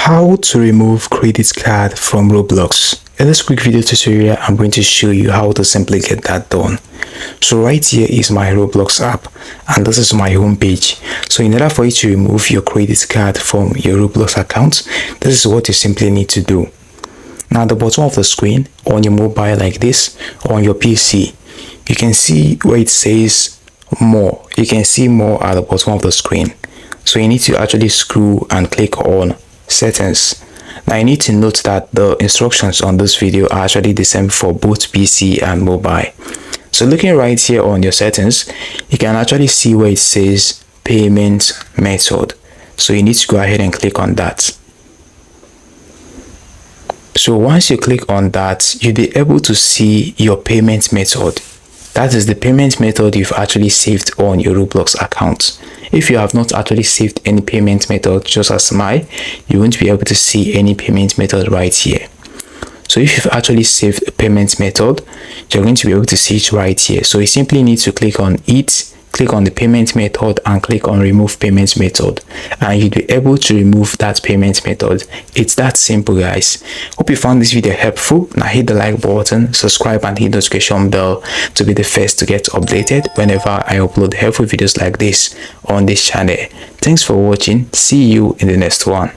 How to remove credit card from Roblox. In this quick video tutorial, I'm going to show you how to simply get that done. So right here is my Roblox app and this is my home page. So in order for you to remove your credit card from your Roblox account, this is what you simply need to do. Now at the bottom of the screen, on your mobile like this, or on your PC, you can see where it says more. You can see more at the bottom of the screen. So you need to actually scroll and click on settings. Now you need to note that the instructions on this video are actually the same for both PC and mobile. So looking right here on your settings, you can actually see where it says payment method. So you need to go ahead and click on that. So once you click on that, you'll be able to see your payment method. That is the payment method you've actually saved on your Roblox account. If you have not actually saved any payment method, just as mine, you won't be able to see any payment method right here. So if you've actually saved a payment method, you're going to be able to see it right here. So you simply need to click on it, click on the payment method and click on remove payment method, and you'll be able to remove that payment method. It's that simple, guys. Hope you found this video helpful. Now hit the like button, subscribe and hit the notification bell to be the first to get updated whenever I upload helpful videos like this on this channel. Thanks for watching. See you in the next one.